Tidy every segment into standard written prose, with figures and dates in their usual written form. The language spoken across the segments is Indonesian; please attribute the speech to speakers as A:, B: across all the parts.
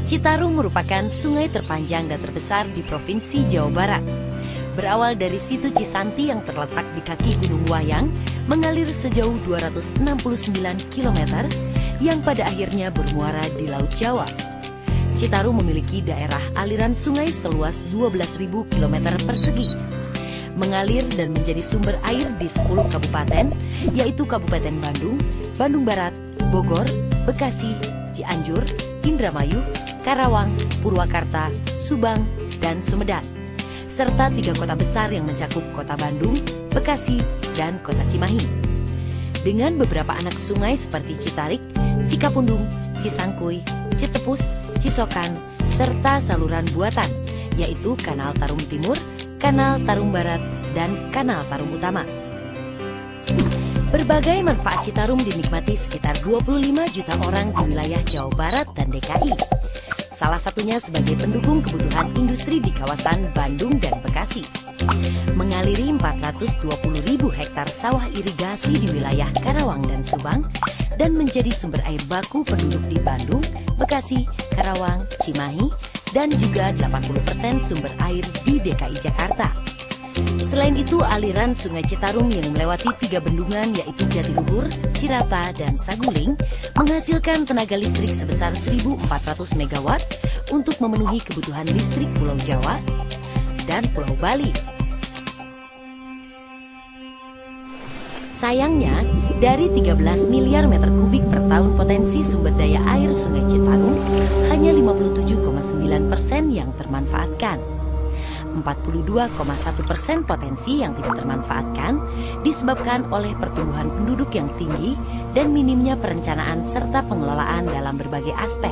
A: Citarum merupakan sungai terpanjang dan terbesar di Provinsi Jawa Barat. Berawal dari situ Cisanti yang terletak di kaki Gunung Wayang, mengalir sejauh 269 km yang pada akhirnya bermuara di Laut Jawa. Citarum memiliki daerah aliran sungai seluas 12.000 km persegi. Mengalir dan menjadi sumber air di 10 kabupaten, yaitu Kabupaten Bandung, Bandung Barat, Bogor, Bekasi, Cianjur, Indramayu, Karawang, Purwakarta, Subang, dan Sumedang, serta 3 kota besar yang mencakup Kota Bandung, Bekasi, dan Kota Cimahi. Dengan beberapa anak sungai seperti Citarik, Cikapundung, Cisangkuy, Citepus, Cisokan, serta saluran buatan, yaitu Kanal Tarum Timur, Kanal Tarum Barat, dan Kanal Tarum Utama. Berbagai manfaat Citarum dinikmati sekitar 25 juta orang di wilayah Jawa Barat dan DKI. Salah satunya sebagai pendukung kebutuhan industri di kawasan Bandung dan Bekasi. Mengaliri 420.000 hektar sawah irigasi di wilayah Karawang dan Subang, dan menjadi sumber air baku penduduk di Bandung, Bekasi, Karawang, Cimahi, dan juga 80% sumber air di DKI Jakarta. Selain itu, aliran Sungai Citarum yang melewati 3 bendungan yaitu Jatiluhur, Cirata, dan Saguling menghasilkan tenaga listrik sebesar 1.400 MW untuk memenuhi kebutuhan listrik Pulau Jawa dan Pulau Bali. Sayangnya, dari 13 miliar meter kubik per tahun potensi sumber daya air Sungai Citarum, hanya 57,9% yang termanfaatkan. 42,1% potensi yang tidak termanfaatkan disebabkan oleh pertumbuhan penduduk yang tinggi dan minimnya perencanaan serta pengelolaan dalam berbagai aspek.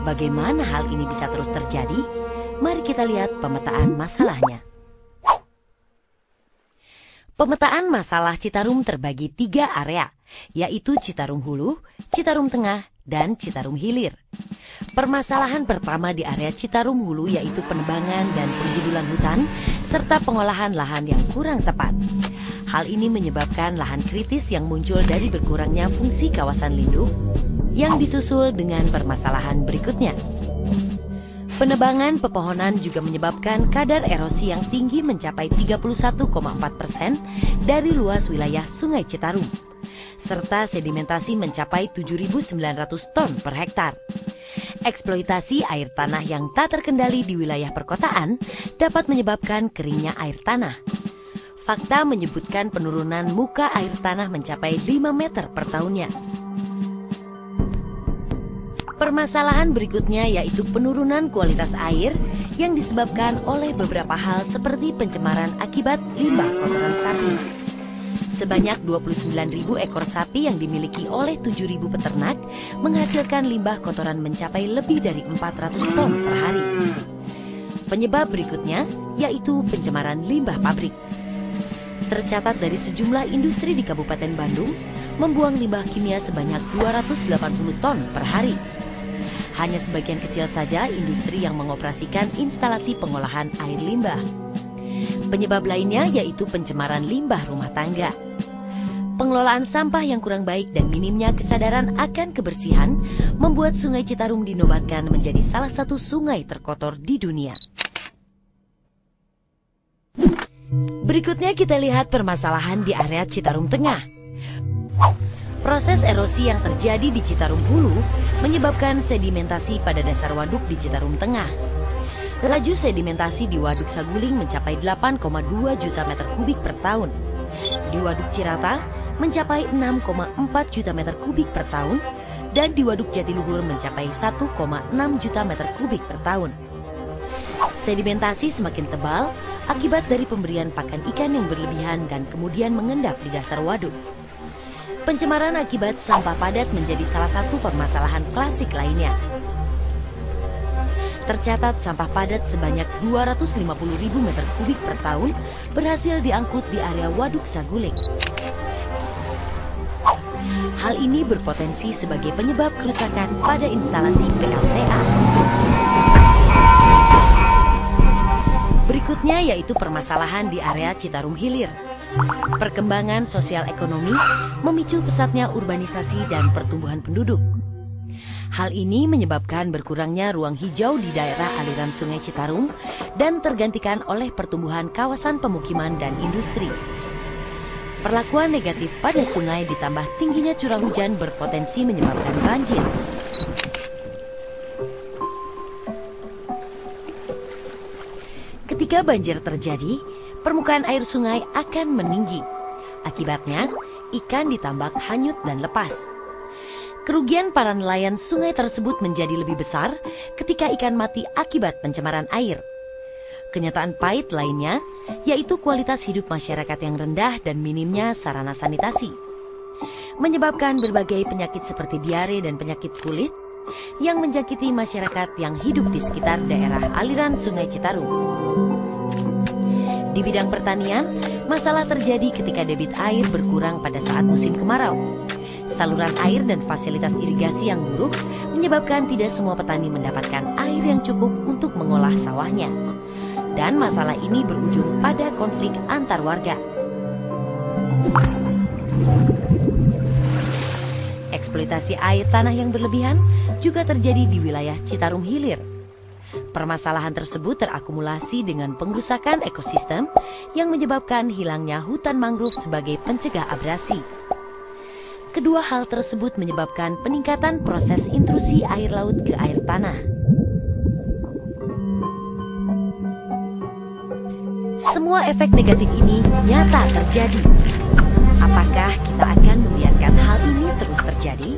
A: Bagaimana hal ini bisa terus terjadi? Mari kita lihat pemetaan masalahnya. Pemetaan masalah Citarum terbagi 3 area, yaitu Citarum Hulu, Citarum Tengah, dan Citarum Hilir. Permasalahan pertama di area Citarum Hulu yaitu penebangan dan penggidulan hutan, serta pengolahan lahan yang kurang tepat. Hal ini menyebabkan lahan kritis yang muncul dari berkurangnya fungsi kawasan lindung, yang disusul dengan permasalahan berikutnya. Penebangan pepohonan juga menyebabkan kadar erosi yang tinggi mencapai 31,4% dari luas wilayah Sungai Citarum, serta sedimentasi mencapai 7.900 ton per hektar. Eksploitasi air tanah yang tak terkendali di wilayah perkotaan dapat menyebabkan keringnya air tanah. Fakta menyebutkan penurunan muka air tanah mencapai 5 meter per tahunnya. Permasalahan berikutnya yaitu penurunan kualitas air yang disebabkan oleh beberapa hal seperti pencemaran akibat limbah kotoran sapi. Sebanyak 29.000 ekor sapi yang dimiliki oleh 7.000 peternak menghasilkan limbah kotoran mencapai lebih dari 400 ton per hari. Penyebab berikutnya yaitu pencemaran limbah pabrik. Tercatat dari sejumlah industri di Kabupaten Bandung membuang limbah kimia sebanyak 280 ton per hari. Hanya sebagian kecil saja industri yang mengoperasikan instalasi pengolahan air limbah. Penyebab lainnya yaitu pencemaran limbah rumah tangga. Pengelolaan sampah yang kurang baik dan minimnya kesadaran akan kebersihan membuat Sungai Citarum dinobatkan menjadi salah satu sungai terkotor di dunia. Berikutnya kita lihat permasalahan di area Citarum Tengah. Proses erosi yang terjadi di Citarum Hulu menyebabkan sedimentasi pada dasar waduk di Citarum Tengah. Laju sedimentasi di Waduk Saguling mencapai 8,2 juta meter kubik per tahun. Di Waduk Cirata mencapai 6,4 juta meter kubik per tahun, dan di Waduk Jatiluhur mencapai 1,6 juta meter kubik per tahun. Sedimentasi semakin tebal akibat dari pemberian pakan ikan yang berlebihan dan kemudian mengendap di dasar waduk. Pencemaran akibat sampah padat menjadi salah satu permasalahan klasik lainnya. Tercatat sampah padat sebanyak 250.000 meter kubik per tahun berhasil diangkut di area Waduk Saguling. Hal ini berpotensi sebagai penyebab kerusakan pada instalasi PLTA. Berikutnya yaitu permasalahan di area Citarum Hilir. Perkembangan sosial ekonomi memicu pesatnya urbanisasi dan pertumbuhan penduduk. Hal ini menyebabkan berkurangnya ruang hijau di daerah aliran Sungai Citarum dan tergantikan oleh pertumbuhan kawasan pemukiman dan industri. Perlakuan negatif pada sungai ditambah tingginya curah hujan berpotensi menyebabkan banjir. Ketika banjir terjadi, permukaan air sungai akan meninggi. Akibatnya, ikan ditambak hanyut dan lepas. Kerugian para nelayan sungai tersebut menjadi lebih besar ketika ikan mati akibat pencemaran air. Kenyataan pahit lainnya, yaitu kualitas hidup masyarakat yang rendah dan minimnya sarana sanitasi, menyebabkan berbagai penyakit seperti diare dan penyakit kulit yang menjangkiti masyarakat yang hidup di sekitar daerah aliran Sungai Citarum. Di bidang pertanian, masalah terjadi ketika debit air berkurang pada saat musim kemarau. Saluran air dan fasilitas irigasi yang buruk menyebabkan tidak semua petani mendapatkan air yang cukup untuk mengolah sawahnya. Dan masalah ini berujung pada konflik antar warga. Eksploitasi air tanah yang berlebihan juga terjadi di wilayah Citarum Hilir. Permasalahan tersebut terakumulasi dengan pengrusakan ekosistem yang menyebabkan hilangnya hutan mangrove sebagai pencegah abrasi. Kedua hal tersebut menyebabkan peningkatan proses intrusi air laut ke air tanah. Semua efek negatif ini nyata terjadi. Apakah kita akan membiarkan hal ini terus terjadi?